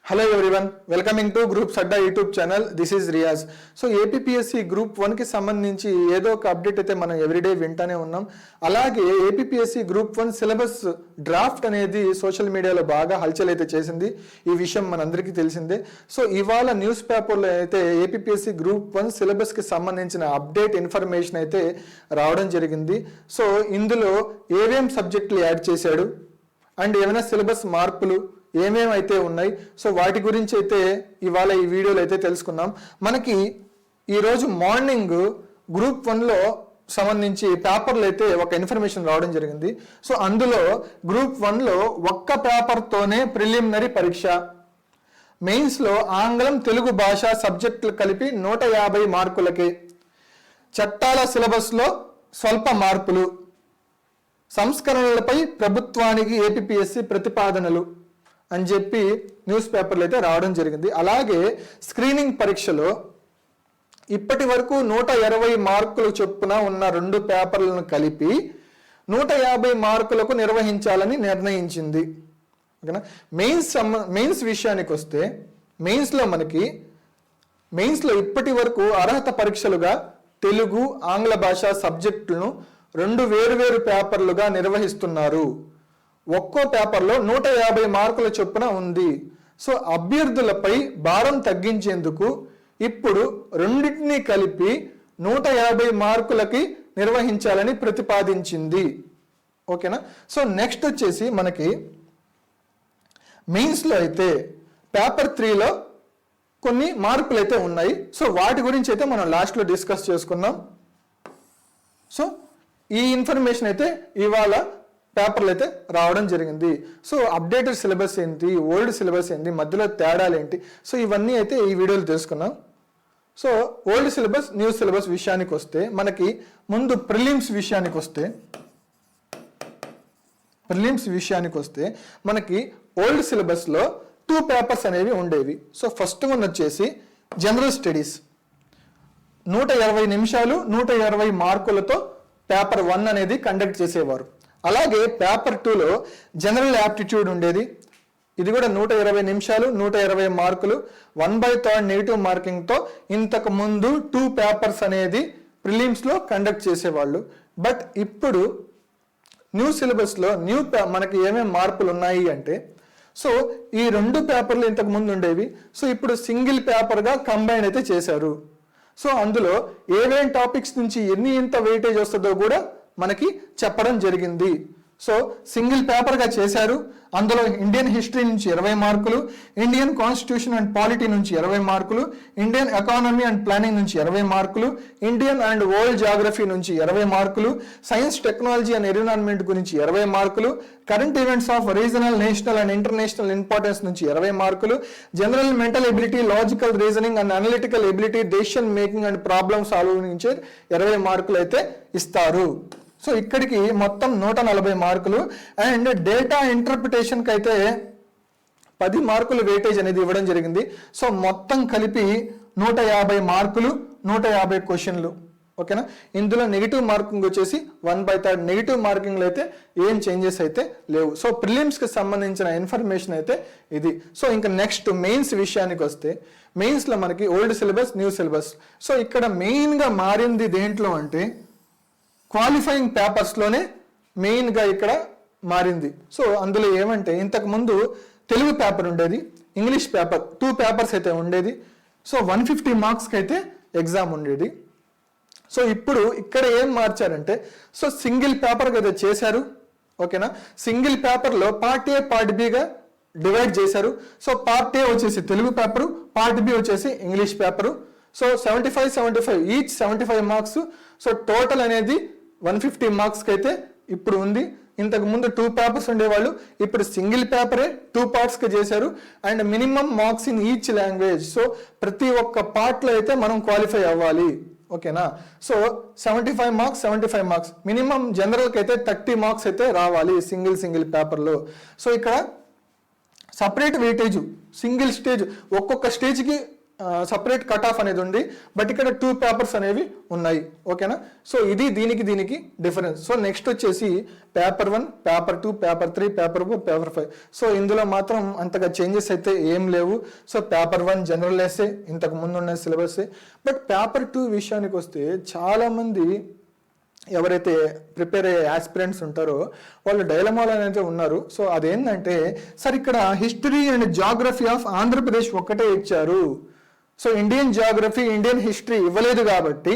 Hello everyone, welcoming to Group Sadda YouTube channel. This is Riaz. So APPSC Group 1 కి సంబంధించి ఏదో ఒక update అయితే మనం ఎవ్రీడే వింటానే ఉన్నాం. అలాగే APPSC Group 1 సిలబస్ డ్రాఫ్ట్ అనేది సోషల్ మీడియాలో బాగా హల్చల్ అయితే చేసింది. ఈ విషయం మనందరికీ తెలిసిందే. సో ఇవాళ న్యూస్ పేపర్లో అయితే APPSC Group 1 సిలబస్ కి సంబంధించిన అప్డేట్ ఇన్ఫర్మేషన్ అయితే రావడం జరిగింది. సో ఇందులో ఏమేం సబ్జెక్టులు యాడ్ చేశాడు అండ్ ఏమైనా సిలబస్ మార్పులు ఏమేమైతే ఉన్నాయి, సో వాటి గురించి అయితే ఇవాళ ఈ వీడియోలో అయితే తెలుసుకుందాం. మనకి ఈరోజు మార్నింగ్ గ్రూప్ 1లో సంబంధించి పేపర్లు అయితే ఒక ఇన్ఫర్మేషన్ రావడం జరిగింది. సో అందులో గ్రూప్ 1లో ఒక్క పేపర్తోనే ప్రిలిమినరీ పరీక్ష, మెయిన్స్లో ఆంగ్లం తెలుగు భాష సబ్జెక్టులు కలిపి 150 మార్కులకి, చట్టాల సిలబస్లో స్వల్ప మార్పులు, సంస్కరణలపై ప్రభుత్వానికి ఏపీపీఎస్సీ ప్రతిపాదనలు అని చెప్పి న్యూస్ పేపర్లు అయితే రావడం జరిగింది. అలాగే స్క్రీనింగ్ పరీక్షలో ఇప్పటి వరకు 120 మార్కులు చొప్పున ఉన్న 2 పేపర్లను కలిపి 150 మార్కులకు నిర్వహించాలని నిర్ణయించింది. ఓకేనా. మెయిన్స్ విషయానికి వస్తే మెయిన్స్లో ఇప్పటి వరకు అర్హత పరీక్షలుగా తెలుగు ఆంగ్ల భాష సబ్జెక్టులను 2 వేరువేరు పేపర్లుగా నిర్వహిస్తున్నారు. ఒక్కో పేపర్లో 150 మార్కుల చొప్పున ఉంది. సో అభ్యర్థులపై భారం తగ్గించేందుకు ఇప్పుడు రెండింటినీ కలిపి 150 మార్కులకి నిర్వహించాలని ప్రతిపాదించింది. ఓకేనా. సో నెక్స్ట్ వచ్చేసి మనకి మెయిన్స్లో అయితే పేపర్ 3లో కొన్ని మార్పులు అయితే ఉన్నాయి. సో వాటి గురించి అయితే మనం లాస్ట్లో డిస్కస్ చేసుకుందాం. సో ఈ ఇన్ఫర్మేషన్ అయితే ఇవాళ పేపర్లు అయితే రావడం జరిగింది. సో అప్డేటెడ్ సిలబస్ ఏంటి, ఓల్డ్ సిలబస్ ఏంటి, మధ్యలో తేడాలు ఏంటి, సో ఇవన్నీ అయితే ఈ వీడియోలో తెలుసుకున్నాం. So old syllabus new syllabus విషయానికి వస్తే మనకి ముందు ప్రిలిమ్స్ విషయానికి వస్తే మనకి ఓల్డ్ సిలబస్లో 2 పేపర్స్ అనేవి ఉండేవి. సో ఫస్ట్ వన్ వచ్చేసి జనరల్ స్టడీస్, 120 నిమిషాలు 120 మార్కులతో పేపర్ 1 అనేది కండక్ట్ చేసేవారు. అలాగే పేపర్ 2లో జనరల్ యాప్టిట్యూడ్ ఉండేది. ఇది కూడా 120 నిమిషాలు 120 మార్కులు, 1/3 నెగిటివ్ మార్కింగ్తో ఇంతకు ముందు 2 పేపర్స్ అనేది ప్రిలిమ్స్లో కండక్ట్ చేసేవాళ్ళు. బట్ ఇప్పుడు న్యూ సిలబస్లో మనకి ఏమేమి మార్పులు ఉన్నాయి అంటే, సో ఈ 2 పేపర్లు ఇంతకు ముందు ఉండేవి, సో ఇప్పుడు సింగిల్ పేపర్గా కంబైన్ అయితే చేశారు. సో అందులో ఏమేం టాపిక్స్ నుంచి ఎంత వెయిటేజ్ వస్తుందో కూడా మనకి చెప్పడం జరిగింది. సో సింగిల్ పేపర్గా చేశారు. అందులో ఇండియన్ హిస్టరీ నుంచి 20 మార్కులు, ఇండియన్ కాన్స్టిట్యూషన్ అండ్ పాలిటీ నుంచి 20 మార్కులు, ఇండియన్ ఎకానమీ అండ్ ప్లానింగ్ నుంచి 20 మార్కులు, ఇండియన్ అండ్ వరల్డ్ జాగ్రఫీ నుంచి 20 మార్కులు, సైన్స్ టెక్నాలజీ అండ్ ఎన్విరాన్మెంట్ గురించి 20 మార్కులు, current events of regional national and international importance నుంచి 20 మార్కులు, general mental ability, logical reasoning and analytical ability, decision making and problem solving నుంచి 20 మార్కులు అయితే ఇస్తారు. సో ఇక్కడికి మొత్తం 140 మార్కులు. అండ్ డేటా ఇంటర్ప్రిటేషన్కి అయితే 10 మార్కులు వెయిటేజ్ అనేది ఇవ్వడం జరిగింది. సో మొత్తం కలిపి 150 మార్కులు, 150 క్వశ్చన్లు. ఓకేనా. ఇందులో నెగిటివ్ మార్కింగ్ వచ్చేసి 1/3 నెగిటివ్ మార్కింగ్లో అయితే ఏం చేంజెస్ అయితే లేవు. సో ప్రిలిమ్స్కి సంబంధించిన ఇన్ఫర్మేషన్ అయితే ఇది. సో ఇంకా నెక్స్ట్ మెయిన్స్ విషయానికి వస్తే మెయిన్స్లో మనకి old syllabus new syllabus. So ఇక్కడ మెయిన్గా మారింది దేంట్లో అంటే క్వాలిఫైయింగ్ పేపర్స్లోనే మెయిన్గా ఇక్కడ మారింది. సో అందులో ఏమంటే ఇంతకుముందు తెలుగు పేపర్ ఉండేది, ఇంగ్లీష్ పేపర్ 2 పేపర్స్ అయితే ఉండేది. సో 150 మార్క్స్కి అయితే ఎగ్జామ్ ఉండేది. సో ఇప్పుడు ఇక్కడ ఏం మార్చారంటే, సో సింగిల్ పేపర్కి అయితే చేశారు. ఓకేనా. సింగిల్ పేపర్లో పార్ట్ ఏ పార్ట్ బిగా డివైడ్ చేశారు. సో పార్ట్ ఏ వచ్చేసి తెలుగు పేపరు, పార్ట్ బి వచ్చేసి English paper. So 75 each 75 marks. So total అనేది 150 మార్క్స్కి అయితే ఇప్పుడు ఉంది. ఇంతకు ముందు 2 పేపర్స్ ఉండేవాళ్ళు, ఇప్పుడు సింగిల్ పేపరే 2 పార్ట్స్కి చేశారు. And minimum marks in each language. So ప్రతి ఒక్క పార్ట్లో అయితే మనం క్వాలిఫై అవ్వాలి. ఓకేనా. So 75 marks minimum. జనరల్కి అయితే 30 మార్క్స్ అయితే రావాలి సింగిల్ పేపర్లో. సో ఇక్కడ సపరేట్ వెయిటేజ్ సింగిల్ స్టేజ్, ఒక్కొక్క స్టేజ్కి సపరేట్ కట్ ఆఫ్ అనేది ఉంది, బట్ ఇక్కడ 2 పేపర్స్ అనేవి ఉన్నాయి. ఓకేనా, సో ఇది దీనికి డిఫరెన్స్. సో నెక్స్ట్ వచ్చేసి paper 1, paper 2, paper 3, paper 4, paper 5. So ఇందులో మాత్రం అంతగా చేంజెస్ అయితే ఏం లేవు. సో పేపర్ 1 జనరల్ ఎస్సే, ఇంతకు ముందు ఉన్న సిలబస్. బట్ పేపర్ 2 విషయానికి వస్తే చాలామంది ఎవరైతే ప్రిపేర్ అయ్యే యాస్పిరెంట్స్ ఉంటారో వాళ్ళు డైలమాలో అయితే ఉన్నారు. సో అదేంటంటే సార్ ఇక్కడ history and geography of Andhra Pradesh ఒక్కటే ఇచ్చారు, so Indian geography Indian history ఇవ్వలేదు కాబట్టి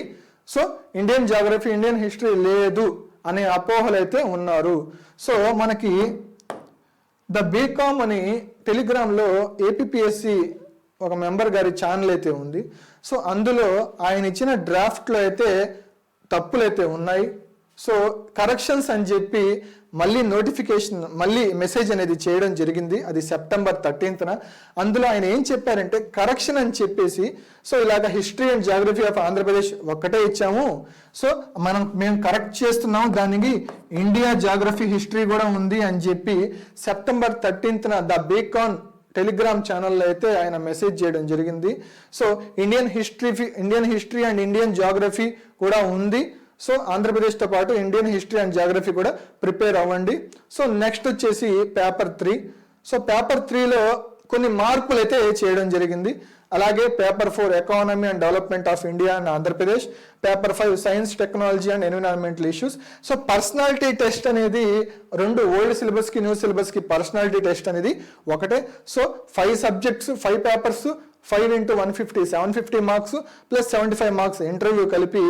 so Indian geography Indian history లేదు అనే అపోహలు అయితే ఉన్నారు. సో మనకి ద బీకామ్ అని టెలిగ్రామ్లో ఏపీఎస్సి ఒక మెంబర్ గారి ఛానల్ అయితే ఉంది. సో అందులో ఆయన ఇచ్చిన డ్రాఫ్ట్లో అయితే తప్పులైతే ఉన్నాయి. సో కరెక్షన్స్ అని చెప్పి మళ్ళీ నోటిఫికేషన్ మళ్ళీ మెసేజ్ అనేది చేయడం జరిగింది, అది సెప్టెంబర్ 13న. అందులో ఆయన ఏం చెప్పారంటే కరెక్షన్ అని చెప్పేసి సో ఇలాగ history and geography of Andhra Pradesh ఒక్కటే ఇచ్చాము, సో మేము కరెక్ట్ చేస్తున్నాము, దానికి ఇండియా జాగ్రఫీ హిస్టరీ కూడా ఉంది అని చెప్పి సెప్టెంబర్ 13న ద బీకాన్ టెలిగ్రామ్ ఛానల్లో అయితే ఆయన మెసేజ్ చేయడం జరిగింది. So Indian history and Indian geography కూడా ఉంది, సో ఆంధ్రప్రదేశ్తో పాటు ఇండియన్ హిస్టరీ అండ్ జాగ్రఫీ కూడా ప్రిపేర్ అవ్వండి. సో నెక్స్ట్ వచ్చేసి పేపర్ 3. సో పేపర్ 3లో కొన్ని మార్పులు అయితే చేయడం జరిగింది. అలాగే paper 4 economy and development of India and Andhra Pradesh, paper 5 science technology and environmental issues. So personality test అనేది 2 ఓల్డ్ సిలబస్కి న్యూ సిలబస్కి పర్సనాలిటీ టెస్ట్ అనేది ఒకటే. So 5 subjects 5 papers 5 × 150 750 marks plus 75 marks interview కలిపి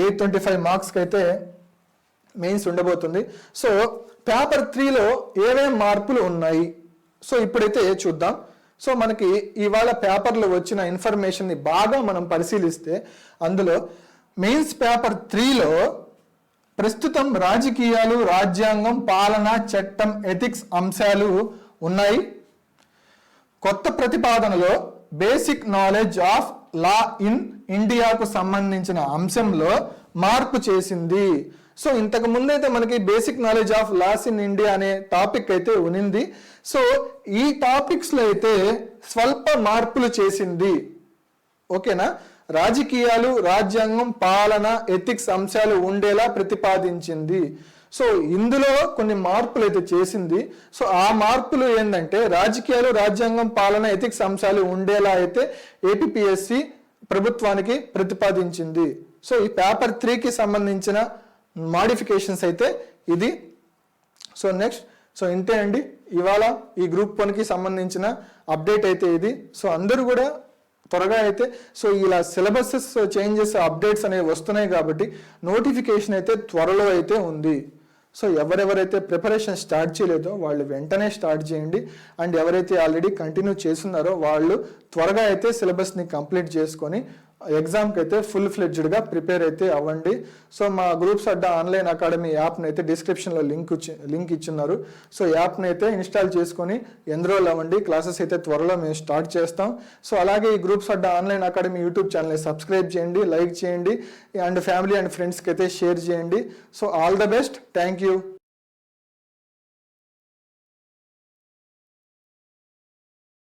825 మార్క్స్కి అయితే మెయిన్స్ ఉండబోతుంది. సో పేపర్ 3లో ఏమేం మార్పులు ఉన్నాయి సో ఇప్పుడైతే చూద్దాం. సో మనకి ఇవాళ పేపర్లో వచ్చిన ఇన్ఫర్మేషన్ని బాగా మనం పరిశీలిస్తే అందులో మెయిన్స్ పేపర్ 3లో ప్రస్తుతం రాజకీయాలు, రాజ్యాంగం, పాలన, చట్టం, ఎథిక్స్ అంశాలు ఉన్నాయి. కొత్త ప్రతిపాదనలో basic knowledge of law in ఇండియాకు సంబంధించిన అంశంలో మార్పు చేసింది. సో ఇంతకు ముందైతే మనకి basic knowledge of laws in India అనే టాపిక్ అయితే ఉనింది. సో ఈ టాపిక్స్లో అయితే స్వల్ప మార్పులు చేసింది. ఓకేనా, రాజకీయాలు, రాజ్యాంగం, పాలన, ఎథిక్స్ అంశాలు ఉండేలా ప్రతిపాదించింది. సో ఇందులో కొన్ని మార్పులు అయితే చేసింది. సో ఆ మార్పులు ఏంటంటే రాజకీయాలు, రాజ్యాంగం, పాలన, ఎథిక్స్ అంశాలు ఉండేలా అయితే ఏపీఎస్సి ప్రభుత్వానికి ప్రతిపాదించింది. సో ఈ పేపర్ 3కి సంబంధించిన మాడిఫికేషన్స్ అయితే ఇది. సో నెక్స్ట్ సో ఇంతే అండి ఇవాళ ఈ గ్రూప్ 1కి సంబంధించిన అప్డేట్ అయితే ఇది. సో అందరూ కూడా త్వరగా అయితే సో ఇలా సిలబసెస్ చేంజెస్ అప్డేట్స్ అనేవి వస్తున్నాయి కాబట్టి నోటిఫికేషన్ అయితే త్వరలో అయితే ఉంది. సో ఎవరెవరైతే ప్రిపరేషన్ స్టార్ట్ చేయలేదో వాళ్ళు వెంటనే స్టార్ట్ చేయండి. అండ్ ఎవరైతే ఆల్రెడీ కంటిన్యూ చేస్తున్నారో వాళ్ళు త్వరగా అయితే సిలబస్ని కంప్లీట్ చేసుకొని ఎగ్జామ్కి అయితే ఫుల్ ఫ్లెడ్జ్డ్గా ప్రిపేర్ అయితే అవ్వండి. సో మా గ్రూప్స్ అడ్డా ఆన్లైన్ అకాడమీ యాప్ని అయితే డిస్క్రిప్షన్లో లింక్ ఇచ్చున్నారు. సో యాప్ని అయితే ఇన్స్టాల్ చేసుకొని ఎన్రోల్ అవ్వండి. క్లాసెస్ అయితే త్వరలో మేము స్టార్ట్ చేస్తాం. సో అలాగే ఈ గ్రూప్స్ అడ్డా ఆన్లైన్ అకాడమీ యూట్యూబ్ ఛానల్ని సబ్స్క్రైబ్ చేయండి, లైక్ చేయండి, అండ్ ఫ్యామిలీ అండ్ ఫ్రెండ్స్కి అయితే షేర్ చేయండి. So all the best, thank you.